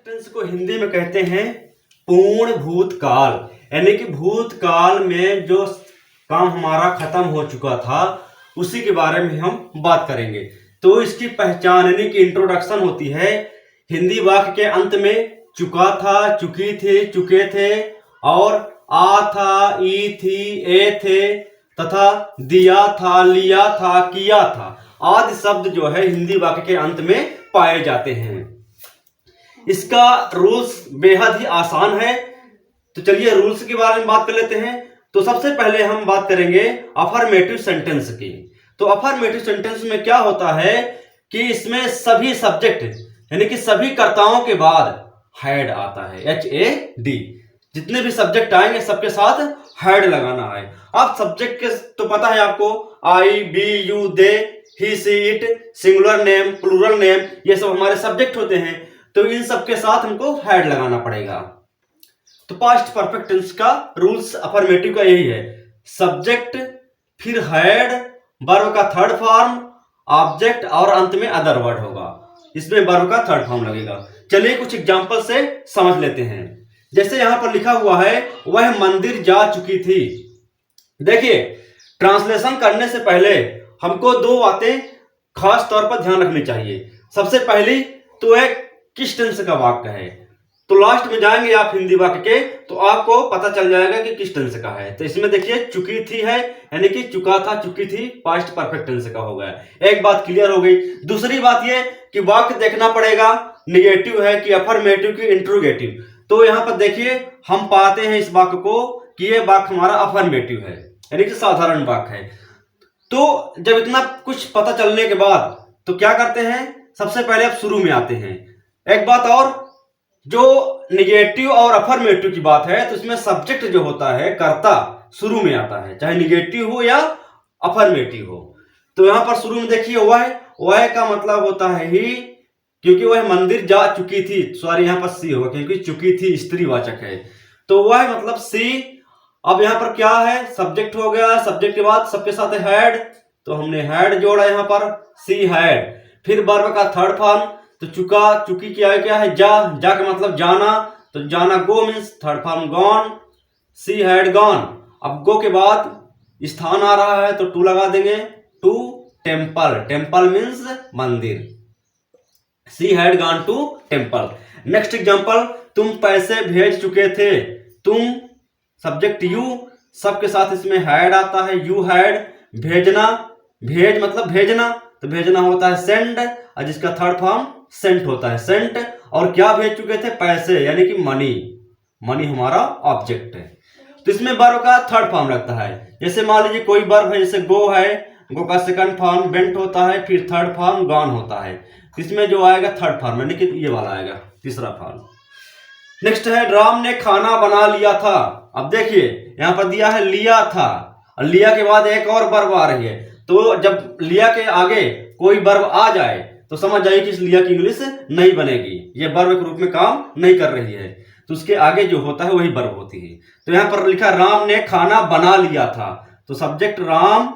Tense को हिंदी में कहते हैं पूर्ण भूतकाल, यानी कि भूतकाल में जो काम हमारा खत्म हो चुका था उसी के बारे में हम बात करेंगे। तो इसकी पहचान यानी कि इंट्रोडक्शन होती है हिंदी वाक्य के अंत में चुका था, चुकी थी, चुके थे और आ था, ई थी, ए थे तथा दिया था, लिया था, किया था आदि शब्द जो है हिंदी वाक्य के अंत में पाए जाते हैं। इसका रूल्स बेहद ही आसान है, तो चलिए रूल्स के बारे में बात कर लेते हैं। तो सबसे पहले हम बात करेंगे अफर्मेटिव सेंटेंस की। तो अफर्मेटिव सेंटेंस में क्या होता है कि इसमें सभी सब्जेक्ट यानी कि सभी कर्ताओं के बाद हैड आता है, HAD। जितने भी सब्जेक्ट आएंगे सबके साथ हैड लगाना है। अब सब्जेक्ट के तो पता है आपको, I, we, you, they, he, she, it, singular name, plural name, ये सब हमारे सब्जेक्ट होते हैं। तो इन सब के साथ हमको हैड लगाना पड़ेगा। तो पास्ट परफेक्ट टेंस का रूल्स अफर्मेटिव का यही है, सब्जेक्ट फिर हैड, वर्ब का थर्ड फॉर्म, ऑब्जेक्ट और अंत में अदर वर्ड होगा। इसमें वर्ब का थर्ड फॉर्म लगेगा। चलिए कुछ एग्जांपल से समझ लेते हैं। जैसे यहां पर लिखा हुआ है वह मंदिर जा चुकी थी। देखिए ट्रांसलेशन करने से पहले हमको दो बातें खास तौर पर ध्यान रखनी चाहिए। सबसे पहली तो है किस टेंस का वाक्य है। तो लास्ट में जाएंगे आप हिंदी वाक्य के तो आपको पता चल जाएगा कि किस टेंस का है। तो इसमें देखिए चुकी थी है यानी कि चुका था, चुकी थी पास्ट परफेक्ट टेंस का हो गया। एक बात क्लियर हो गई। दूसरी बात ये कि वाक्य देखना पड़ेगा निगेटिव है कि अफर्मेटिव की इंट्रोगेटिव। तो यहां पर देखिए हम पाते हैं इस वाक्य को कि यह वाक्य हमारा अफर्मेटिव है यानी कि साधारण वाक्य है। तो जब इतना कुछ पता चलने के बाद तो क्या करते हैं, सबसे पहले आप शुरू में आते हैं। एक बात और, जो निगेटिव और अफर्मेटिव की बात है तो इसमें सब्जेक्ट जो होता है कर्ता शुरू में आता है, चाहे निगेटिव हो या अफर्मेटिव हो। तो यहां पर शुरू में देखिए वह का मतलब होता है ही, क्योंकि वह मंदिर जा चुकी थी, सॉरी यहां पर सी होगा क्योंकि चुकी थी स्त्रीवाचक है। तो वह मतलब सी। अब यहां पर क्या है, सब्जेक्ट हो गया, सब्जेक्ट के बाद सबके साथ हैड, तो हमने हैड जोड़ा यहां पर, सी हैड। फिर वर्ब का थर्ड फॉर्म, तो चुका, चुकी क्या है, जा, जा का मतलब जाना, तो जाना go means third form gone, she had gone. अब गो के बाद स्थान आ रहा है तो टू लगा देंगे, टू टेम्पल, टेम्पल मीन्स मंदिर, she had gone to temple. Next example, तुम पैसे भेज चुके थे। तुम सब्जेक्ट यू, सबके साथ इसमें हैड आता है, यू हैड। भेजना, भेज मतलब भेजना, तो भेजना होता है सेंड और जिसका थर्ड फॉर्म सेंट होता है, सेंट। और क्या भेज चुके थे, पैसे यानी कि मनी, मनी हमारा ऑब्जेक्ट है। तो इसमें वर्ब का थर्ड फॉर्म लगता है। जैसे मान लीजिए कोई वर्ब है, जैसे गो है, गो का सेकंड फॉर्म बेंट होता है, फिर थर्ड फॉर्म गॉन होता है। इसमें जो आएगा थर्ड फॉर्म यानी कि ये वाला आएगा, तीसरा फॉर्म। नेक्स्ट है राम ने खाना बना लिया था। अब देखिए यहां पर दिया है लिया था, और लिया के बाद एक और वर्ब आ रही है। तो जब लिया के आगे कोई वर्ब आ जाए तो समझ जाइए कि इस लिया की इंग्लिश नहीं बनेगी, ये वर्ब के रूप में काम नहीं कर रही है। तो उसके आगे जो होता है वही वर्ब होती है। तो यहां पर लिखा राम ने खाना बना लिया था, तो सब्जेक्ट राम,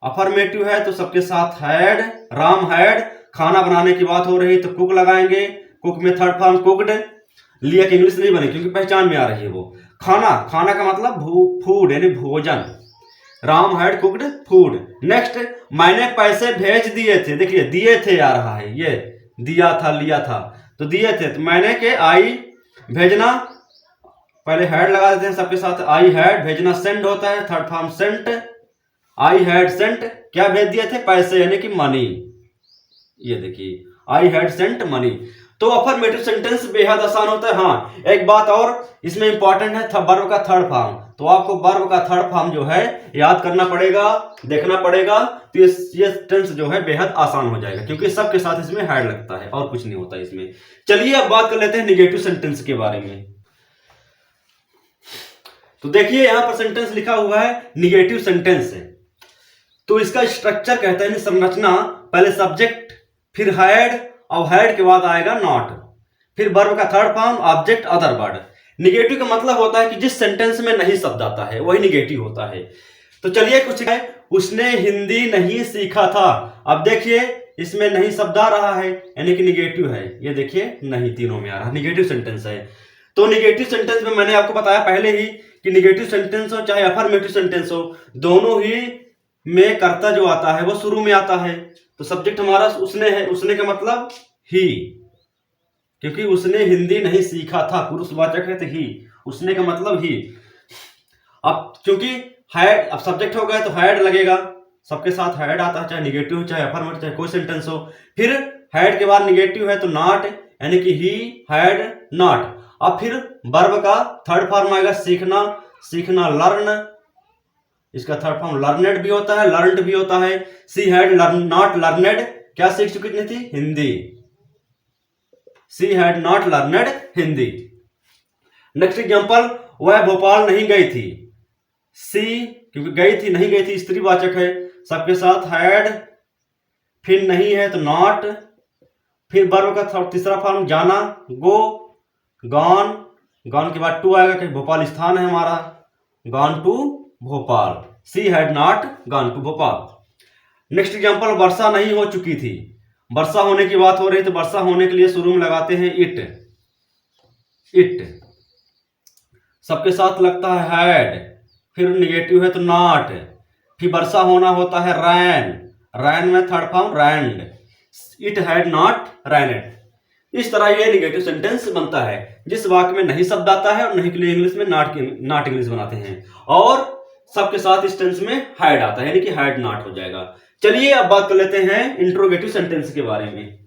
अफर्मेटिव है तो सबके साथ हैड, राम हैड। खाना बनाने की बात हो रही है तो कुक लगाएंगे, कुक में थर्ड फॉर्म कुक्ड। लिया की इंग्लिश नहीं बनेगी क्योंकि पहचान में आ रही है वो। खाना, खाना का मतलब फूड यानी भोजन, Ram had cooked food. Next, मैंने पैसे भेज दिए थे। देखिए दिए थे आ रहा है, ये दिया था, लिया था, तो दिए थे। तो मैंने के आई, भेजना पहले हैड लगा देते हैं सबके साथ, आई हैड। भेजना सेंड होता है, third form sent, I had sent. क्या भेज दिए थे, पैसे यानी कि मनी। ये देखिए आई हैड सेंट मनी। तो अफर्मेटिव सेंटेंस बेहद आसान होता है। हाँ एक बात और इसमें इंपॉर्टेंट है वर्ब का थर्ड फॉर्म। तो आपको वर्ब का थर्ड फॉर्म जो है याद करना पड़ेगा, देखना पड़ेगा। तो ये टेंस जो है बेहद आसान हो जाएगा क्योंकि सबके साथ इसमें हैड लगता है और कुछ नहीं होता इसमें। चलिए अब बात कर लेते हैं निगेटिव सेंटेंस के बारे में। तो देखिए यहां पर सेंटेंस लिखा हुआ है निगेटिव सेंटेंस है। तो इसका स्ट्रक्चर कहते हैं संरचना, पहले सब्जेक्ट फिर हैड और हैड के बाद आएगा नॉट, फिर वर्ब का third form, object, other word. Negative का मतलब होता है कि जिस सेंटेंस में नहीं शब्द आता है वही निगेटिव होता है। तो चलिए कुछ है, उसने हिंदी नहीं सीखा था। अब देखिए इसमें नहीं शब्द आ रहा है, यानी कि निगेटिव है। ये देखिए नहीं, तीनों में आ रहा है, निगेटिव सेंटेंस है। तो निगेटिव सेंटेंस में मैंने आपको बताया पहले ही कि निगेटिव सेंटेंस हो चाहे अफर्मेटिव सेंटेंस हो, दोनों ही में कर्ता जो आता है वो शुरू में आता है। तो सब्जेक्ट हमारा उसने है, उसने का मतलब ही, क्योंकि उसने हिंदी नहीं सीखा था, पुरुषवाचक है तो ही, उसने का मतलब ही। अब क्योंकि हैड, अब सब्जेक्ट हो गया तो हैड लगेगा, सबके साथ हैड आता है, चाहे निगेटिव हो चाहे अफर्मेटिव चाहे कोई सेंटेंस हो। फिर हैड के बाद निगेटिव है तो नॉट, यानी कि ही हैड नॉट। अब फिर वर्ब का थर्ड फॉर्म आएगा सीखना, सीखना लर्न, इसका थर्ड फॉर्म लर्नेड भी होता है, लर्नड भी होता है। सी हैड नॉट लर्नेड, क्या सीख चुकी नहीं थी? हिंदी। सी had not learned Hindi. Next example, वह भोपाल नहीं गई थी। सी, क्योंकि गई थी नहीं गई थी स्त्रीवाचक है, सबके साथ हैड, फिर नहीं है तो नॉट, फिर वर्ब का तीसरा फॉर्म जाना, गो, गॉन, गॉन के बाद टू आएगा कि भोपाल स्थान है हमारा, gone to Bhopal. She had not gone to Bhopal. Next example, वर्षा नहीं हो चुकी थी। वर्षा होने की बात हो रही तो वर्षा होने के लिए शुरू में लगाते हैं इट, इट, सबके साथ लगता है हैड, फिर निगेटिव है तो नॉट, फिर वर्षा होना होता है रैन, रैन में third form rained, it had not rained. इस तरह ये निगेटिव सेंटेंस बनता है जिस वाक्य में नहीं शब्द आता है और नहीं के लिए इंग्लिश में नॉट इंग्लिश बनाते हैं, और सबके साथ इस टेंस में हैड आता है, यानी कि हैड नॉट हो जाएगा। चलिए अब बात कर लेते हैं इंट्रोगेटिव सेंटेंस के बारे में।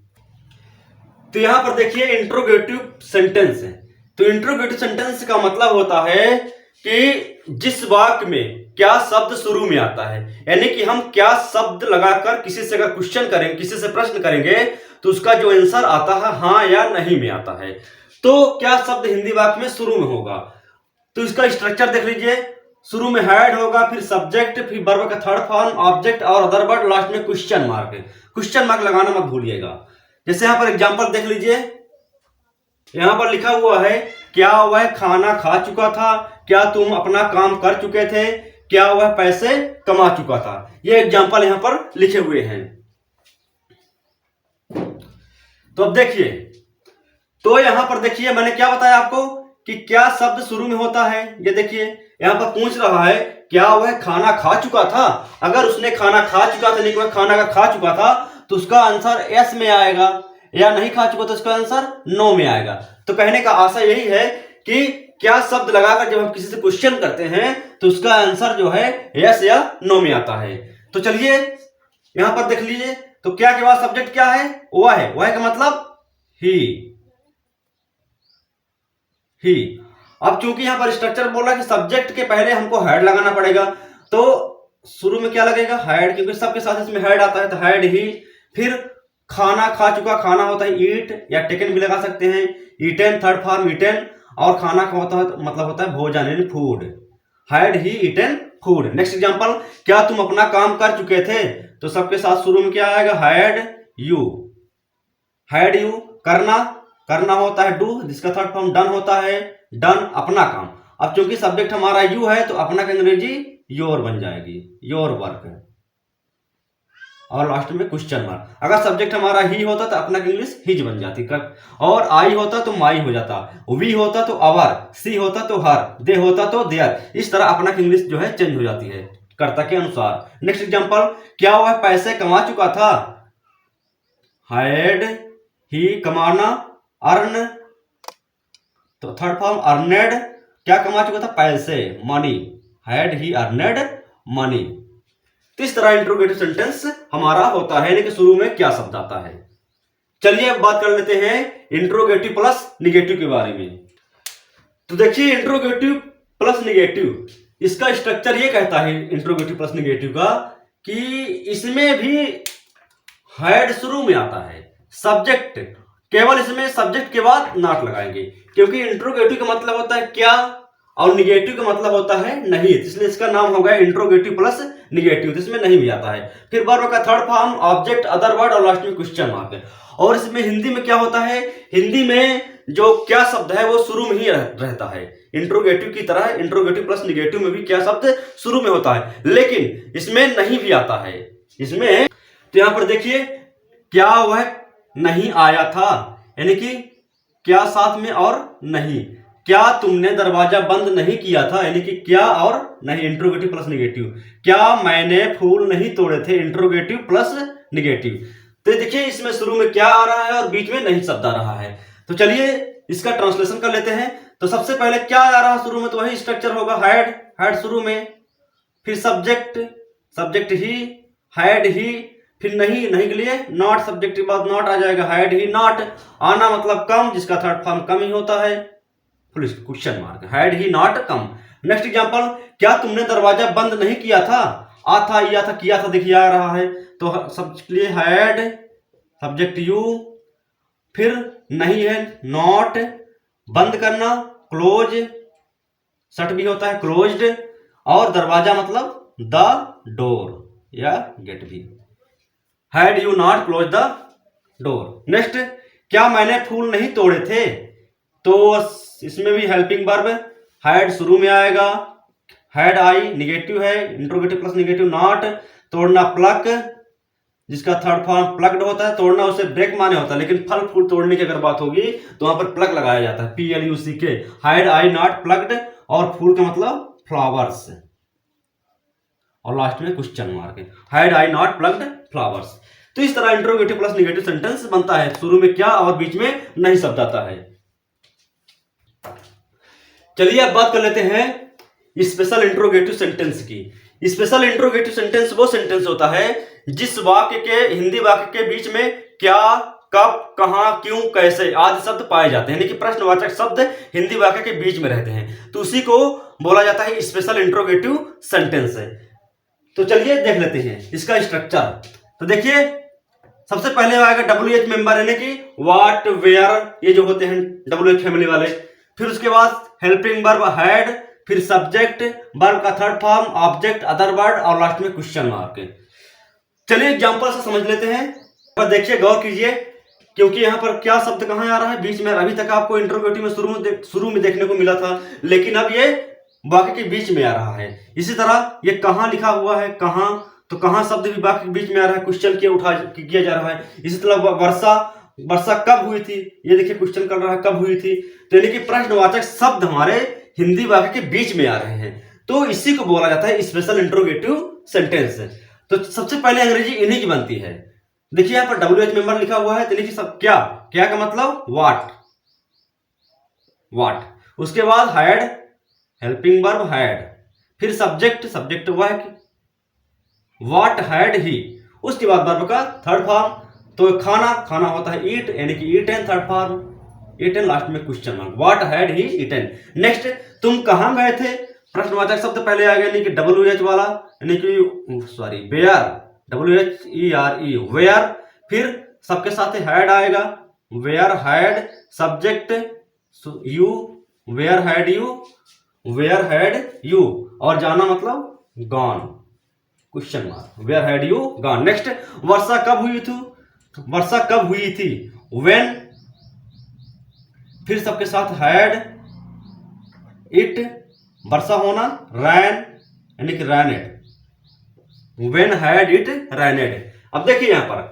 तो यहां पर देखिए इंट्रोगेटिव सेंटेंस है। तो इंट्रोगेटिव सेंटेंस का मतलब होता है कि जिस वाक्य में क्या शब्द शुरू में आता है, यानी कि हम क्या शब्द लगाकर किसी से अगर क्वेश्चन करेंगे, किसी से प्रश्न करेंगे तो उसका जो आंसर आता है हाँ या नहीं में आता है। तो क्या शब्द हिंदी वाक्य में शुरू में होगा, तो इसका स्ट्रक्चर देख लीजिए। शुरू में हैड होगा, फिर सब्जेक्ट, फिर वर्ब का थर्ड फॉर्म, ऑब्जेक्ट और अदर वर्ड, लास्ट में क्वेश्चन मार्क। क्वेश्चन मार्क लगाना मत भूलिएगा। जैसे यहां पर एग्जांपल देख लीजिए, यहां पर लिखा हुआ है क्या वह खाना खा चुका था, क्या तुम अपना काम कर चुके थे, क्या वह पैसे कमा चुका था। ये एग्जांपल यहां पर लिखे हुए हैं। तो अब देखिए, तो यहां पर देखिए मैंने क्या बताया आपको कि क्या शब्द शुरू में होता है। ये देखिए यहां पर पूछ रहा है क्या वह खाना खा चुका था। अगर उसने खाना खा चुका था, नहीं, वह खाना का खा चुका था, तो उसका आंसर यस में आएगा, या नहीं खा चुका तो उसका आंसर नो में आएगा। तो कहने का आशा यही है कि क्या शब्द लगाकर जब हम किसी से क्वेश्चन करते हैं तो उसका आंसर जो है यस या नो में आता है। तो चलिए यहां पर देख लीजिए, तो क्या के बाद सब्जेक्ट क्या है? वह है, वह का मतलब ही, ही। अब चूंकि यहां पर स्ट्रक्चर बोला कि सब्जेक्ट के पहले हमको हैड लगाना पड़ेगा, तो शुरू में क्या लगेगा? हैड, क्योंकि सबके साथ इसमें हैड आता है तो हैड ही। फिर खाना खा चुका, खाना होता है ईट या टेकन भी लगा सकते हैं, ईटेन थर्ड फॉर्म ईटेन, और खाना का होता है मतलब होता है भोजन यानी food, had he eaten food. Next example, क्या तुम अपना काम कर चुके थे, तो सबके साथ शुरू में क्या आएगा? Had you, had you. करना, करना होता है डू, जिसका थर्ड फॉर्म डन होता है, डन अपना काम। अब चूंकि सब्जेक्ट हमारा यू है तो अपना का अंग्रेजी योर बन जाएगी, योर वर्क, और लास्ट में क्वेश्चन मार्क। अगर सब्जेक्ट हमारा ही होता तो अपना इंग्लिश हिज बन जाती, और आई होता तो माई हो जाता, वी होता तो अवर, सी होता तो हर, दे होता तो देयर। इस तरह अपना इंग्लिश जो है चेंज हो जाती है कर्ता के अनुसार। नेक्स्ट एग्जांपल, क्या वह पैसे कमा चुका था? हैड ही, कमाना अर्न, तो थर्ड फॉर्म अर्नेड, क्या कमा चुका था? पैसे, मनी, हैड ही अर्नेड मनी। तो इस तरह इंट्रोगेटिव सेंटेंस हमारा होता है, यानी कि शुरू में क्या शब्द आता है। चलिए अब बात कर लेते हैं इंट्रोगेटिव प्लस निगेटिव के बारे में। तो देखिए इंट्रोगेटिव प्लस निगेटिव, इसका स्ट्रक्चर ये कहता है इंट्रोगेटिव प्लस निगेटिव का कि इसमें भी हैड शुरू में आता है, सब्जेक्ट केवल इसमें सब्जेक्ट के बाद नॉट लगाएंगे, क्योंकि इंट्रोगेटिव का मतलब होता है क्या और निगेटिव का मतलब होता है नहीं, इसलिए इसका नाम हो गया इंट्रोगेटिव प्लस निगेटिव। इसमें नहीं भी आता है। फिर वर्ब का third form, object, other word और लास्ट में क्वेश्चन मार्क है। और इसमें हिंदी में क्या होता है? हिंदी में जो क्या शब्द है वो शुरू में ही रहता है, इंट्रोगेटिव की तरह इंट्रोगेटिव प्लस निगेटिव में भी क्या शब्द शुरू में होता है, लेकिन इसमें नहीं भी आता है इसमें। तो यहां पर देखिए क्या वह नहीं आया था, यानी कि क्या साथ में और नहीं। क्या तुमने दरवाजा बंद नहीं किया था, यानी कि क्या और नहीं, इंट्रोगेटिव प्लस निगेटिव। क्या मैंने फूल नहीं तोड़े थे, इंट्रोगेटिव प्लस निगेटिव। तो देखिए इसमें शुरू में क्या आ रहा है और बीच में नहीं शब्द आ रहा है। तो चलिए इसका ट्रांसलेशन कर लेते हैं। तो सबसे पहले क्या आ रहा है शुरू में, तो वही स्ट्रक्चर होगा, हैड शुरू में, फिर सब्जेक्ट ही, हैड ही, फिर नहीं के लिए नॉट, सब्जेक्ट के बाद नॉट आ जाएगा, हैड ही नॉट, आना मतलब कम, जिसका थर्ड फॉर्म कम ही होता है, police question mark, had he not come. Next example, क्या तुमने दरवाजा बंद नहीं किया था, आ था, या था, किया था, देखिए आ रहा है, तो सबके लिए हैड, सब्जेक्ट यू, फिर नहीं है नॉट, बंद करना क्लोज, शट भी होता है क्लोज्ड, और दरवाजा मतलब द डोर या गेट भी, had you not close the door. Next, क्या मैंने फूल नहीं तोड़े थे, तो इसमें भी हेल्पिंग वर्ब हैड शुरू में आएगा, हैड आई निगेटिव है, इंट्रोगेटिव प्लस निगेटिव नॉट, तोड़ना प्लक, जिसका थर्ड फॉर्म प्लक्ड होता है, तोड़ना उसे ब्रेक माने होता है, लेकिन फल फूल तोड़ने की अगर बात होगी तो वहां पर प्लक लगाया जाता है, PLUCK, had I not plucked, और फूल का मतलब फ्लावर्स, और लास्ट में question mark, had I not plucked flowers. तो इस तरह इंट्रोगेटिव प्लस निगेटिव सेंटेंस बनता है, शुरू में क्या और बीच में नहीं शब्द आता है। चलिए अब बात कर लेते हैं स्पेशल इंट्रोगेटिव सेंटेंस की। स्पेशल इंट्रोगेटिव सेंटेंस वो सेंटेंस होता है जिस वाक्य के, हिंदी वाक्य के बीच में क्या, कब, कहां, क्यों, कैसे आदि शब्द पाए जाते हैं, यानी कि प्रश्नवाचक शब्द हिंदी वाक्य के बीच में रहते हैं, तो उसी को बोला जाता है स्पेशल इंट्रोगेटिव सेंटेंस है। तो चलिए देख लेते हैं इसका स्ट्रक्चर। तो देखिए सबसे पहले आएगा WH मेंबर, यानी कि व्हाट, वेयर, ये जो होते हैं WH फैमिली वाले, फिर उसके बाद हेल्पिंग वर्ब हैड, फिर सब्जेक्ट, वर्ब का third form, object, other word, और लास्ट में क्वेश्चन मार्क। चलिए एग्जांपल से समझ लेते हैं। पर देखिए गौर कीजिए, क्योंकि यहाँ पर क्या शब्द कहाँ आ रहा है बीच में, अभी तक आपको इंट्रोगेटिव में शुरू में देखने को मिला था, लेकिन अब ये वाक्य के बीच में आ रहा है। इसी तरह ये कहाँ लिखा हुआ है, कहाँ, तो कहाँ शब्द भी वाक्य के बीच में आ रहा है, क्वेश्चन किया जा रहा है। इसी तरह वर्षा कब हुई थी, ये देखिए क्वेश्चन कर रहा है कब हुई थी, तो यानी कि प्रश्नवाचक शब्द हमारे हिंदी वाक्य के बीच में आ रहे हैं, तो इसी को बोला जाता है स्पेशल इंट्रोगेटिव सेंटेंस। तो सबसे पहले अंग्रेजी इन्हीं की बनती है। देखिए यहाँ पर WH मेंबर लिखा हुआ है, तो लिखिए सब क्या का मतलब व्हाट, उसके बाद हैड, हेल्पिंग वर्ब हैड, फिर सब्जेक्ट वह, व्हाट हैड ही, उसके बाद वर्ब का थर्ड फॉर्म, तो खाना होता है ईट, यानी कि eaten, third form eaten, last में question mark, what had he eaten. Next, तुम कहां गए थे, प्रश्नवाचक शब्द पहले आ गया, यानी कि WH वाला, यानी कि सॉरी वेयर, WHERE वेयर, फिर सबके साथ हैड आएगा, where had, subject you, where had you, और जाना मतलब gone, question mark, where had you gone. Next, वर्षा कब हुई थी, व्हेन, फिर सबके साथ हैड, इट, वर्षा होना, रैन, यानी कि रैनेड, व्हेन हैड इट रैनेड। अब देखिए यहाँ पर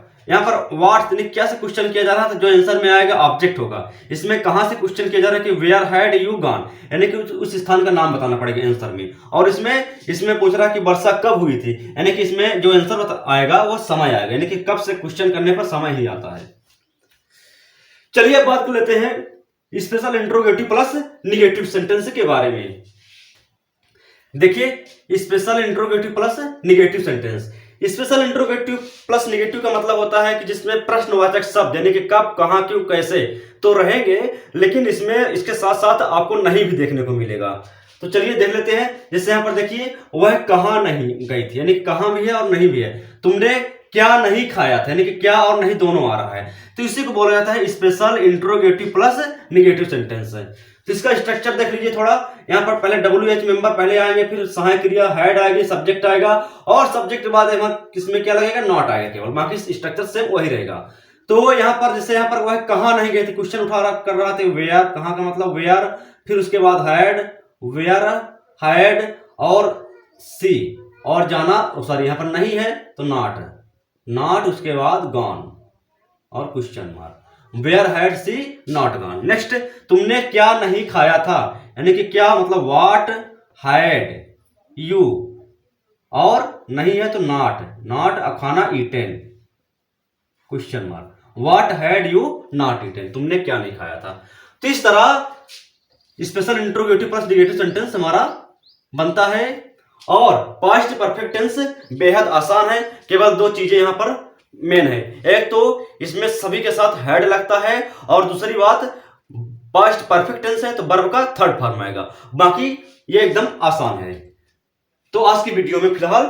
व्हाट क्या से क्वेश्चन किया जा रहा था, जो आंसर में आएगा ऑब्जेक्ट होगा। इसमें कहां से क्वेश्चन किया जा रहा है कि वेयर हैड यू गॉन, यानी कि उस स्थान का नाम बताना पड़ेगा आंसर में, और इसमें पूछ रहा है कि वर्षा कब हुई थी, यानी कि इसमें जो आंसर आएगा वो समय आएगा, यानी कि कब से क्वेश्चन करने पर समय ही आता है। चलिए अब बात कर लेते हैं special interrogative plus negative sentence के बारे में। देखिए special interrogative plus negative sentence, special interrogative plus negative का मतलब होता है कि जिसमें प्रश्नवाचक शब्द यानी कि कब, कहां, क्यों, कैसे तो रहेंगे, लेकिन इसमें इसके साथ साथ आपको नहीं भी देखने को मिलेगा। तो चलिए देख लेते हैं। जैसे यहाँ पर देखिए, वह कहां नहीं गई थी, यानी कि कहां भी है और नहीं भी है। तुमने क्या नहीं खाया था, यानी कि क्या और नहीं दोनों आ रहा है, तो इसी को बोला जाता है special interrogative plus negative sentence है। तो इसका स्ट्रक्चर देख लीजिए थोड़ा। यहाँ पर पहले WH मेंबर पहले आएंगे, फिर सहायक क्रिया हैड आएगी, सब्जेक्ट आएगा, और सब्जेक्ट के बाद किसमें क्या लगेगा, नॉट आएगा केवल, बाकी स्ट्रक्चर सेम वही रहेगा। तो यहाँ पर जैसे यहाँ पर वह कहाँ नहीं गए थे, क्वेश्चन कर रहा था वेयर, कहाँ का मतलब वेयर, फिर उसके बाद हैड, वेयर हैड और सी, और जाना, सॉरी यहाँ पर नहीं है तो नॉट, उसके बाद गॉन, और question mark. Where had she not gone. Next, तुमने क्या नहीं खाया था, यानी कि क्या मतलब व्हाट हैड यू, और नहीं है तो नॉट, नॉट खाना eaten, question mark. What had you not eaten, तुमने क्या नहीं खाया था। तो इस तरह special interrogative plus negative sentence हमारा बनता है। और पास्ट परफेक्ट टेंस बेहद आसान है, केवल दो चीजें यहां पर मेन है। एक तो इसमें सभी के साथ हैड लगता है, और दूसरी बात पास्ट परफेक्ट टेंस है तो वर्ब का थर्ड फॉर्म आएगा। बाकी ये एकदम आसान है। तो आज की वीडियो में फिलहाल